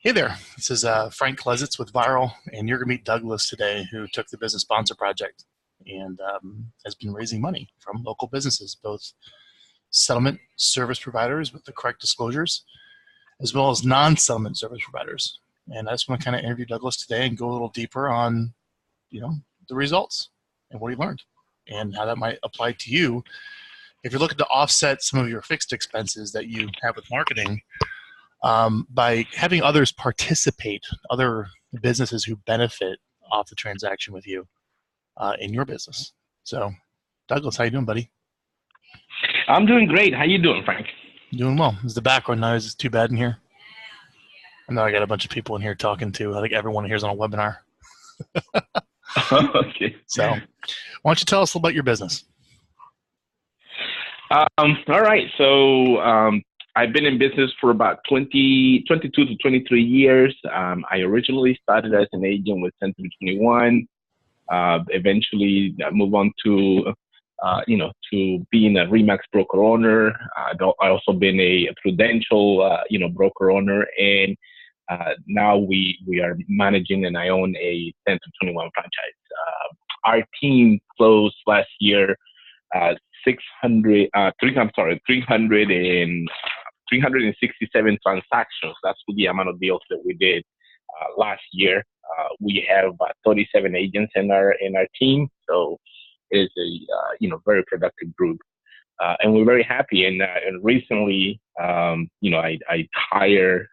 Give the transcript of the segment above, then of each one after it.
Hey there, this is Frank Klesitz with Viral, and you're going to meet Douglas today, who took the Business Sponsor Project and has been raising money from local businesses, both settlement service providers with the correct disclosures, as well as non-settlement service providers. And I just want to kind of interview Douglas today and go a little deeper on, the results and what he learned and how that might apply to you if you're looking to offset some of your fixed expenses that you have with marketing. By having others participate, other businesses who benefit off the transaction with you in your business. So, Douglas, how you doing, buddy? I'm doing great. How you doing, Frank? Doing well. Is the background noise is too bad in here? I know I got a bunch of people in here talking to. I think everyone here is on a webinar. Okay. So, why don't you tell us a little about your business? All right. So I've been in business for about 22 to 23 years. I originally started as an agent with Century 21. Eventually, I moved on to being a Remax broker owner. I also been a Prudential, broker owner, and now we are managing, and I own a Century 21 franchise. Our team closed last year 367 transactions. That's the amount of deals that we did last year. We have 37 agents in our team, so it is a very productive group, and we're very happy. And recently, I hired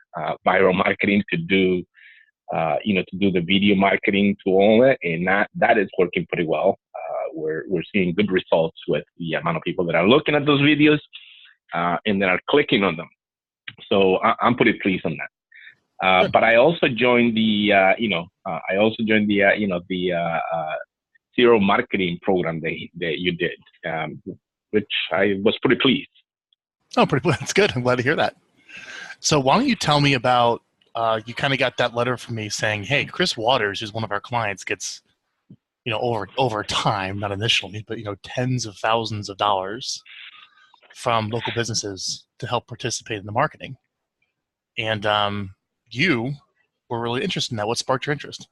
Viral Marketing to do the video marketing to all it, and that is working pretty well. We're seeing good results with the amount of people that are looking at those videos and that are clicking on them. So I'm pretty pleased on that. But I also joined the Zero Marketing program that you did, which I was pretty pleased. Oh, pretty pleased. That's good. I'm glad to hear that. So why don't you tell me about, you kind of got that letter from me saying, hey, Chris Waters, who's one of our clients, gets, over time, not initially, but, tens of thousands of dollars from local businesses to help participate in the marketing. And you were really interested in that. What sparked your interest?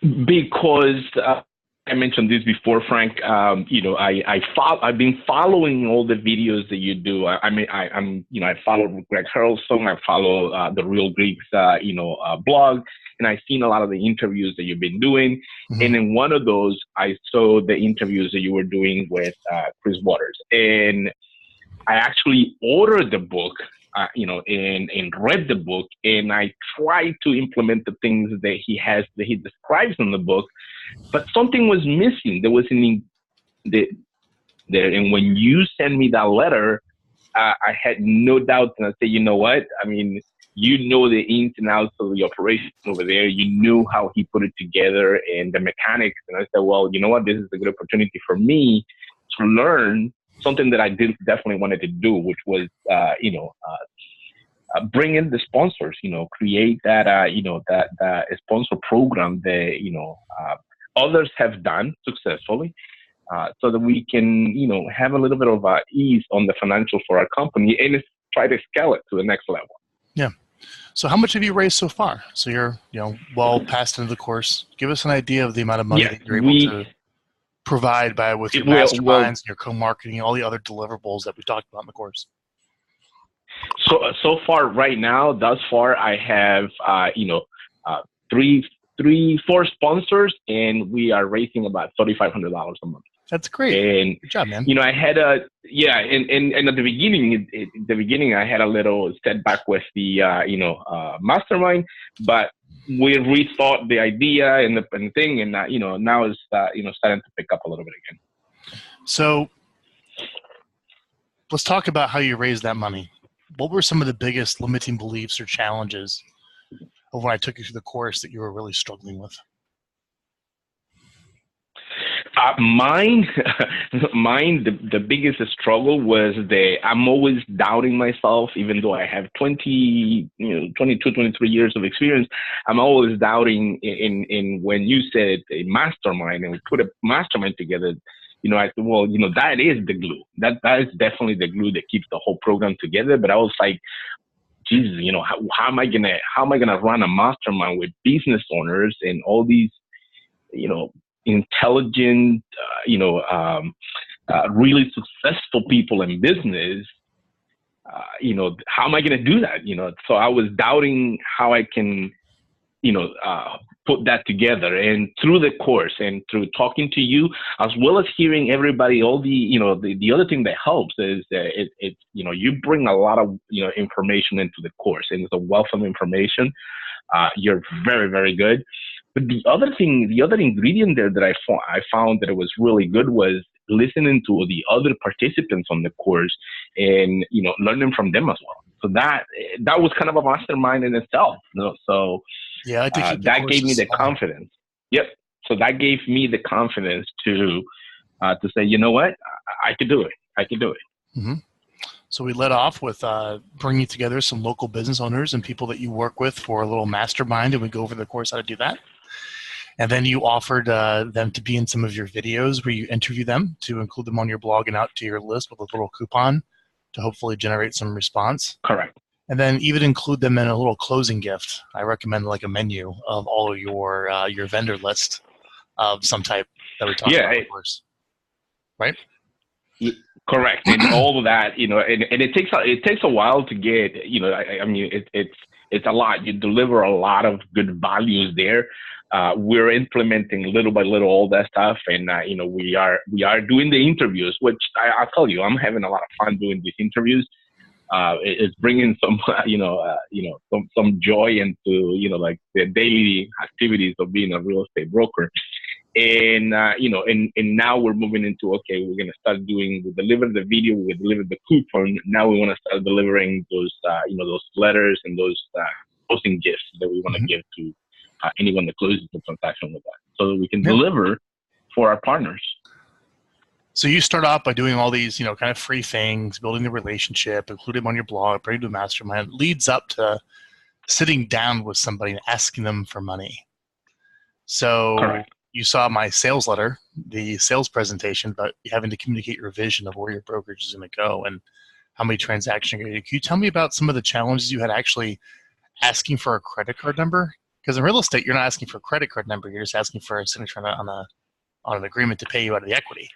Because I mentioned this before, Frank. I've been following all the videos that you do. I follow Greg Harrelson. I follow the Real Greeks, blog, and I've seen a lot of the interviews that you've been doing. Mm-hmm. And in one of those, I saw the interviews that you were doing with Chris Waters, and I actually ordered the book. And read the book, and I tried to implement the things that he describes in the book, but something was missing. There was there. And when you sent me that letter, I had no doubt, and I said, you know what? I mean, the ins and outs of the operation over there. You knew how he put it together and the mechanics. And I said, well, you know what? This is a good opportunity for me to learn something that I definitely wanted to do, which was, bring in the sponsors, create that, that sponsor program that, others have done successfully, so that we can, have a little bit of ease on the financials for our company and try to scale it to the next level. Yeah. So how much have you raised so far? So you're, well past into the course. Give us an idea of the amount of money that you're able to provide with your masterminds and your co-marketing and all the other deliverables that we talked about in the course. So far, right now, thus far, I have, 4 sponsors, and we are raising about $3,500 a month. That's great. And good job, man. I had and at the beginning, I had a little setback with the, mastermind, but we rethought the idea and the thing, and now it's starting to pick up a little bit again. So let's talk about how you raised that money. What were some of the biggest limiting beliefs or challenges of when I took you through the course that you were really struggling with? Mine, the biggest struggle was I'm always doubting myself, even though I have 22, 23 years of experience. I'm always doubting in when you said a mastermind and we put a mastermind together, I said, well, that is the glue. That is definitely the glue that keeps the whole program together. But I was like, Jesus, how am I gonna run a mastermind with business owners and all these, intelligent, really successful people in business? How am I gonna do that? So I was doubting how I can, put that together. And through the course and through talking to you, as well as hearing everybody, all the other thing that helps is that you bring a lot of, information into the course, and it's a wealth of information. You're very, very good. But the other ingredient there that I found that it was really good was listening to the other participants on the course and, learning from them as well. So that was kind of a mastermind in itself. So yeah, that gave me the confidence. Yep. So that gave me the confidence to say, you know what, I could do it. I could do it. Mm-hmm. So we led off with bringing together some local business owners and people that you work with for a little mastermind, and we go over the course how to do that. And then you offered them to be in some of your videos where you interview them to include them on your blog and out to your list with a little coupon to hopefully generate some response. Correct. And then even include them in a little closing gift. I recommend like a menu of all of your vendor list of some type that we talked about, of course. Right? Correct. And all of that, and it takes a while to get, it's a lot. You deliver a lot of good values there. We're implementing little by little all that stuff, and we are doing the interviews, which I'll tell you, I'm having a lot of fun doing these interviews. It's bringing some, some joy into, like the daily activities of being a real estate broker. And, and now we're moving into, okay, we're going to start we delivered the video, we delivered the coupon. Now we want to start delivering those, those letters and those closing gifts that we want to give to anyone that closes the transaction with us, so that we can deliver for our partners. So you start off by doing all these, kind of free things, building the relationship, include them on your blog, bring them to a mastermind. It leads up to sitting down with somebody and asking them for money. So Correct. You saw my sales letter, the sales presentation, but having to communicate your vision of where your brokerage is going to go and how many transactions you're going to do. Can you tell me about some of the challenges you had actually asking for a credit card number? Because in real estate, you're not asking for a credit card number. You're just asking for a signature on an agreement to pay you out of the equity.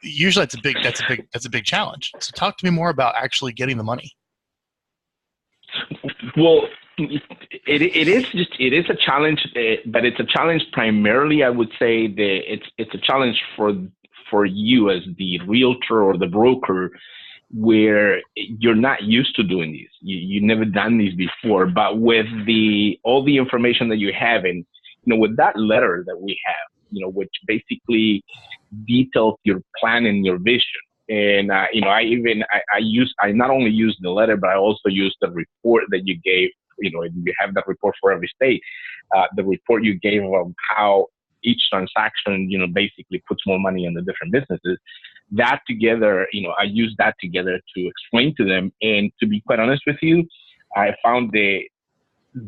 Usually that's a big challenge. So talk to me more about actually getting the money. Well, it is a challenge, but it's a challenge primarily. I would say that it's a challenge for you as the realtor or the broker, where you're not used to doing these. You've never done these before, but with all the information that you have, and with that letter that we have, which basically details your plan and your vision. And I not only use the letter, but I also use the report that you gave. You have that report for every state. The report you gave of how each transaction, basically puts more money in the different businesses. That together, I use that together to explain to them. And to be quite honest with you, I found the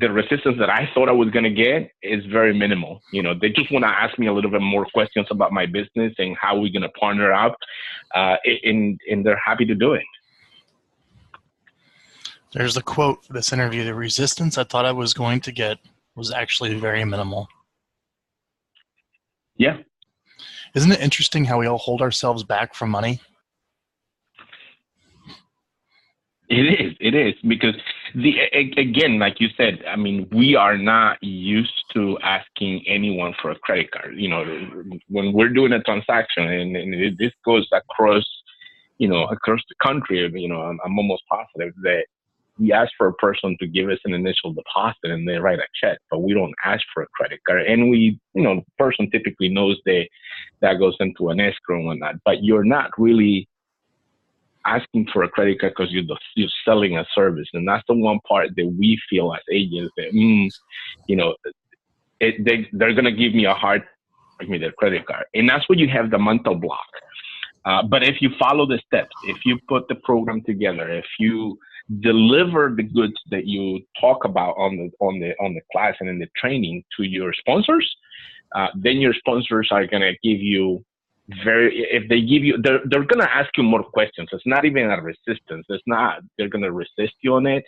resistance that I thought I was going to get is very minimal. They just want to ask me a little bit more questions about my business and how we're going to partner up, and they're happy to do it. There's the quote for this interview: the resistance I thought I was going to get was actually very minimal. Yeah. Isn't it interesting how we all hold ourselves back from money? It is because again, like you said, I mean, we are not used to asking anyone for a credit card. When we're doing a transaction, and this goes across the country, I'm almost positive that we ask for a person to give us an initial deposit and they write a check, but we don't ask for a credit card. And the person typically knows that goes into an escrow and whatnot, but you're not really asking for a credit card because you're selling a service. And that's the one part that we feel as agents that, they're going to give me a hard time to give me their credit card. And that's where you have the mental block. But if you follow the steps, if you put the program together, if you deliver the goods that you talk about on the class and in the training to your sponsors, then your sponsors are going to give you if they give you, they're going to ask you more questions. It's not even a resistance. It's not, they're going to resist you on it.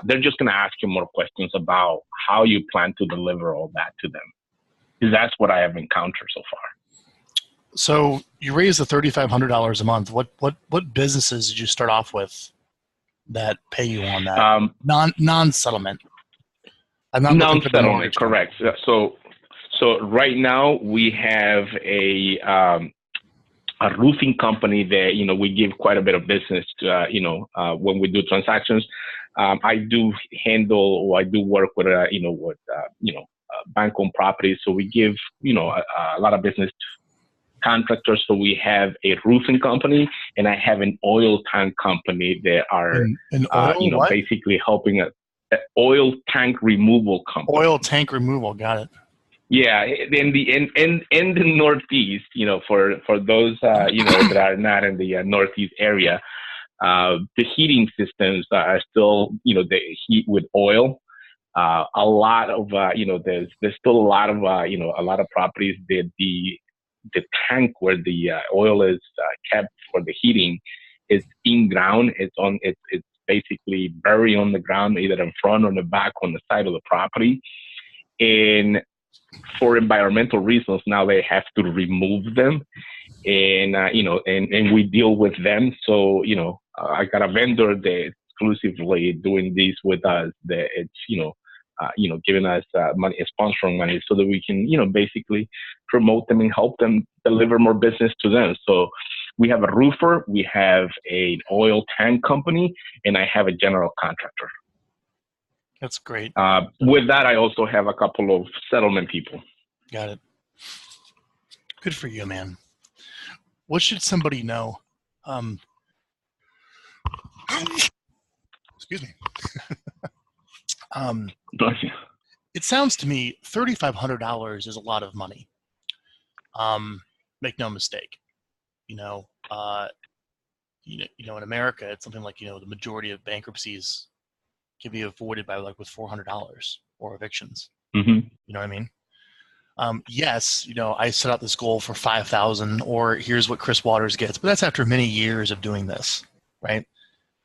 They're just going to ask you more questions about how you plan to deliver all that to them. Because that's what I have encountered so far. So you raised the $3,500 a month. What businesses did you start off with that pay you on that? Non-settlement. I'm not looking for the non-settlement, correct. So right now we have a roofing company that, you know, we give quite a bit of business to, when we do transactions. I do work with, bank-owned properties. So we give, a lot of business to contractors. So we have a roofing company and I have an oil tank company that are, basically helping us. Oil tank removal company. Oil tank removal, got it. Yeah, in the Northeast, for those that are not in the Northeast area, the heating systems are still, they heat with oil. A lot of there's still a lot of a lot of properties that the tank where the oil is kept for the heating is in ground. It's basically buried on the ground, either in front or in the back on the side of the property. And for environmental reasons, now they have to remove them, and and we deal with them. So I got a vendor that exclusively doing this with us. That it's giving us money, sponsoring money, so that we can basically promote them and help them deliver more business to them. So we have a roofer, we have an oil tank company, and I have a general contractor. That's great. With that, I also have a couple of settlement people. Got it. Good for you, man. What should somebody know? Excuse me. It sounds to me $3,500 is a lot of money. Make no mistake. In America, it's something like the majority of bankruptcies can be avoided by with $400 or evictions. Mm-hmm. You know what I mean? Yes, I set out this goal for $5,000, or here's what Chris Waters gets, but that's after many years of doing this, right?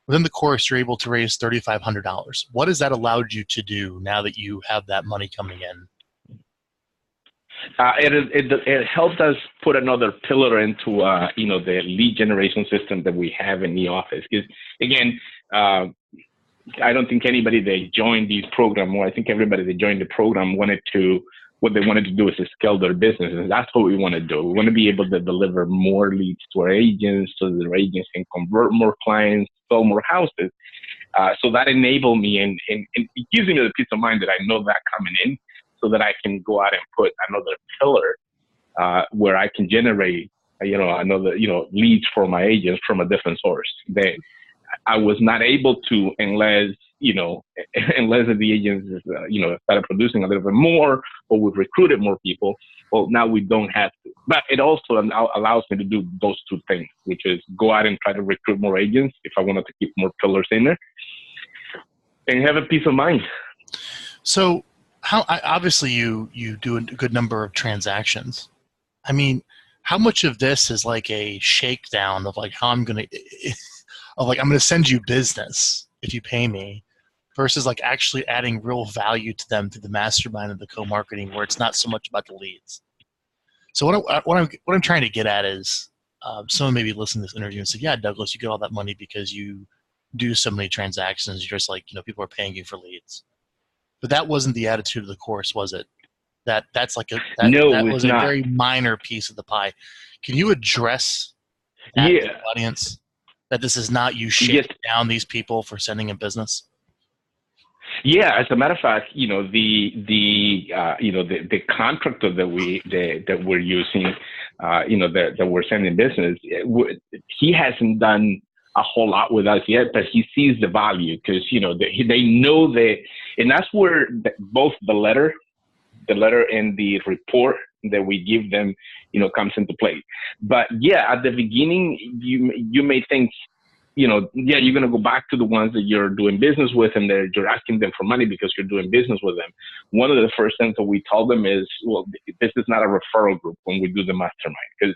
Within the course, you're able to raise $3,500. What has that allowed you to do now that you have that money coming in? It helped us put another pillar into the lead generation system that we have in the office. Because again, I don't think anybody that joined this program, or I think everybody that joined the program what they wanted to do is to scale their business. And that's what we want to do. We want to be able to deliver more leads to our agents so that their agents can convert more clients, sell more houses. So that enabled me and it gives me the peace of mind that I know that coming in, so that I can go out and put another pillar where I can generate, another, leads for my agents from a different source. That I was not able to unless the agents, started producing a little bit more, or we've recruited more people. Well, now we don't have to. But it also allows me to do those two things, which is go out and try to recruit more agents if I wanted to keep more pillars in there, and have a peace of mind. So, obviously you do a good number of transactions. I mean, how much of this is like a shakedown of like how I'm going to send you business if you pay me, versus like actually adding real value to them through the mastermind of the co-marketing, where it's not so much about the leads. So what I'm trying to get at is someone maybe listening to this interview and say, yeah, Douglas, you get all that money because you do so many transactions. You're just like, people are paying you for leads. But that wasn't the attitude of the course, was it? That's like that was a very minor piece of the pie. Can you address that to the audience? That this is not you shaking down these people for sending in business? Yeah, as a matter of fact, the contractor that we're using, that we're sending business, he hasn't done a whole lot with us yet, but he sees the value because they know that, and that's where both the letter and the report that we give them, comes into play. But yeah, at the beginning, you may think, yeah, you're going to go back to the ones that you're doing business with and you're asking them for money because you're doing business with them. One of the first things that we told them is, well, this is not a referral group when we do the mastermind, because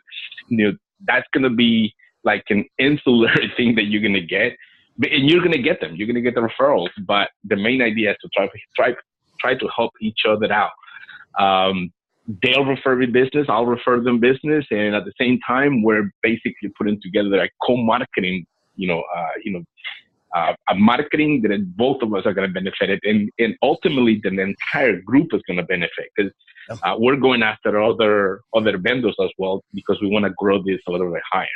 that's going to be like an ancillary thing that you're going to get, and you're going to get them. You're going to get the referrals, but the main idea is to try to help each other out. They'll refer me business, I'll refer them business, and at the same time, we're basically putting together a co-marketing, a marketing that both of us are going to benefit it, and ultimately the entire group is going to benefit, because we're going after other vendors as well, because we want to grow this a little bit higher.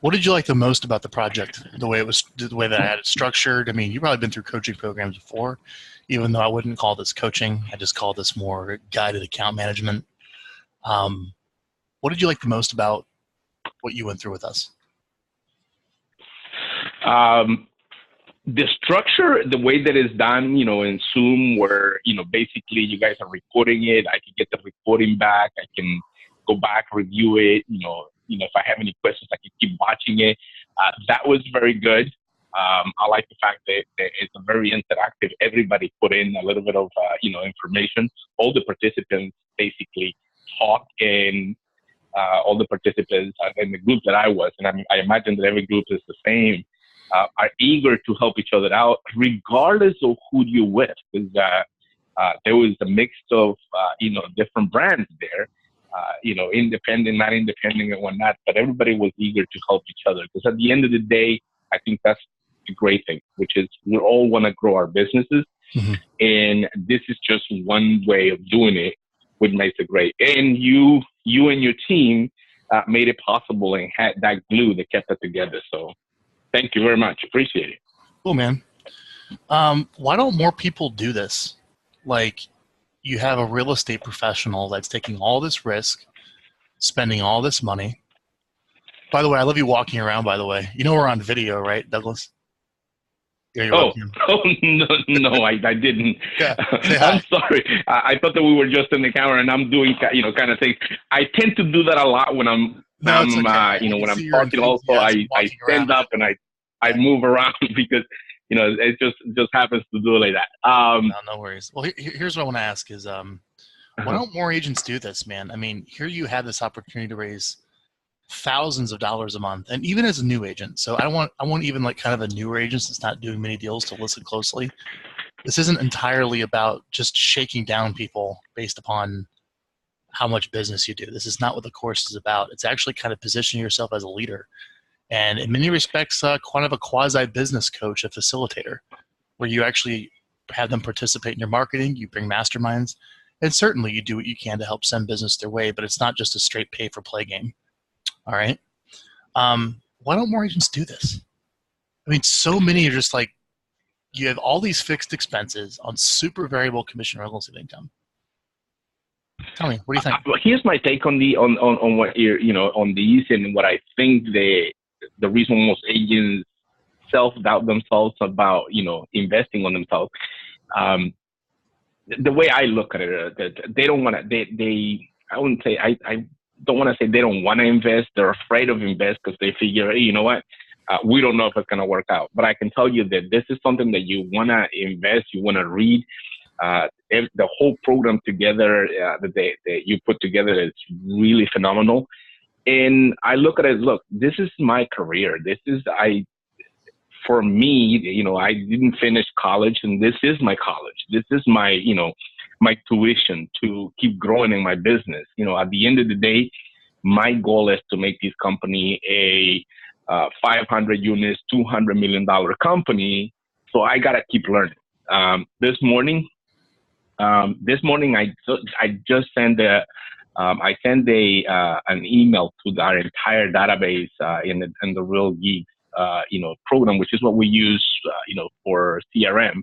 What did you like the most about the project? The way that I had it structured? I mean, you've probably been through coaching programs before, even though I wouldn't call this coaching. I just call this more guided account management. What did you like the most about what you went through with us? The structure, the way that it's done, in Zoom, where, basically you guys are recording it. I can get the recording back. I can go back, review it. If I have any questions, I can keep watching it. That was very good. I like the fact that it's a very interactive. Everybody put in a little bit of, information. All the participants basically talk, and all the participants in the group that I was, and I imagine that every group is the same, are eager to help each other out, regardless of who you're with. Because there was a mix of, different brands there. Independent, not independent, and whatnot, but everybody was eager to help each other, because at the end of the day, I think that's the great thing, which is we all want to grow our businesses, and this is just one way of doing it, which makes it great. And you and your team made it possible and had that glue that kept it together. So thank you very much. Appreciate it. Cool, man. Why don't more people do this? Like, you have a real estate professional that's taking all this risk, spending all this money. By the way, I love you walking around, by the way. We're on video, right, Douglas? Yeah, no, I didn't. Yeah, I'm sorry. I thought that we were just in the camera, and I'm doing, kind of things. I tend to do that a lot when I'm when I'm talking. Also, I stand up and I move around because, it just happens to do it like that. No worries. Well, here's what I want to ask is, why don't more agents do this, man? I mean, here you have this opportunity to raise thousands of dollars a month, and even as a new agent. So I want even like kind of a newer agent that's not doing many deals to listen closely. This isn't entirely about just shaking down people based upon how much business you do. This is not what the course is about. It's actually kind of positioning yourself as a leader. And in many respects, kind of a quasi-business coach, a facilitator, where you actually have them participate in your marketing, you bring masterminds, and certainly you do what you can to help send business their way, but it's not just a straight pay-for-play game. All right? Why don't more agents do this? I mean, so many are just like, you have all these fixed expenses on super variable commission real estate income. Tell me, what do you think? Here's my take on what you're, on these, and what I think the reason most agents self-doubt themselves about, investing on themselves. The way I look at it, they don't want to, I wouldn't say, I don't want to say they don't want to invest. They're afraid of invest because they figure, hey, you know what? We don't know if it's going to work out. But I can tell you that this is something that you want to invest, you want to read. The whole program together that you put together is really phenomenal. And I look at it, look, this is my career. For me, I didn't finish college, and this is my college. This is my, my tuition to keep growing in my business. At the end of the day, my goal is to make this company a 500 units, $200 million company. So I got to keep learning. This morning, I just sent an email to our entire database in the Real Geeks program, which is what we use for CRM.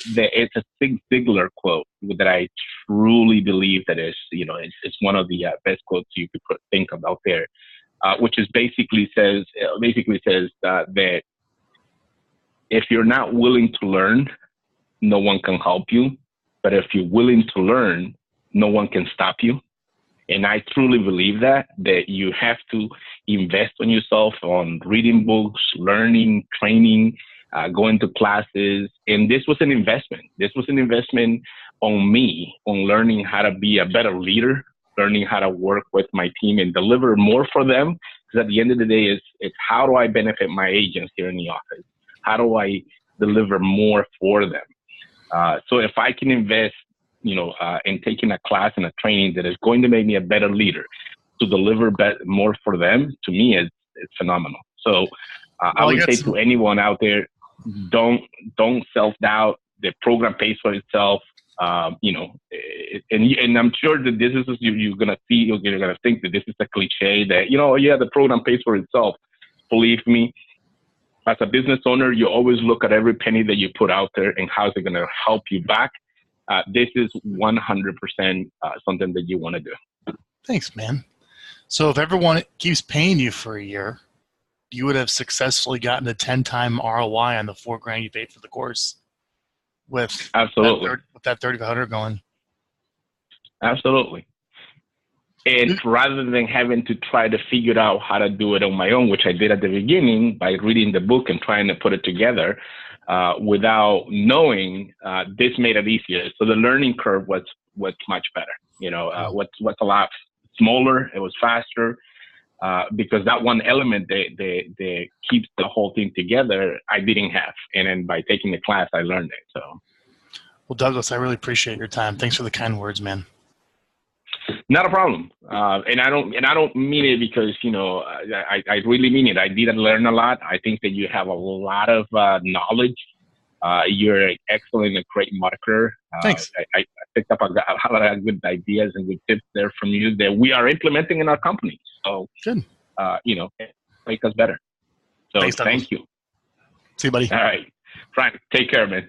It's a Zig Ziglar quote that I truly believe that is it's one of the best quotes you could think of out there, which is basically says that if you're not willing to learn, no one can help you. But if you're willing to learn, no one can stop you. And I truly believe that you have to invest on yourself, on reading books, learning, training, going to classes. And this was an investment. This was an investment on me, on learning how to be a better leader, learning how to work with my team and deliver more for them. Because at the end of the day, it's how do I benefit my agents here in the office? How do I deliver more for them? So if I can invest, in taking a class and a training that is going to make me a better leader to deliver more for them, to me, it's phenomenal. So I would say to anyone out there, don't self-doubt. The program pays for itself. And I'm sure that this is you're gonna see. You're gonna think that this is a cliche that the program pays for itself. Believe me, as a business owner, you always look at every penny that you put out there and how's it gonna help you back. This is 100% something that you want to do. Thanks, man. So if everyone keeps paying you for a year, you would have successfully gotten a 10-time ROI on the $4,000 you paid for the course with absolutely that 3,500 going. Absolutely. And rather than having to try to figure out how to do it on my own, which I did at the beginning by reading the book and trying to put it together without knowing, this made it easier. So the learning curve was much better. What's a lot smaller. It was faster because that one element that keeps the whole thing together, I didn't have. And then by taking the class, I learned it. So. Well, Douglas, I really appreciate your time. Thanks for the kind words, man. Not a problem. And I don't mean it because, I really mean it. I did learn a lot. I think that you have a lot of knowledge. You're excellent, a great marketer. Thanks. I picked up a lot of good ideas and good tips there from you that we are implementing in our company. So, good. Make us better. So thanks, thank you. See you, buddy. All right. Frank, take care, man.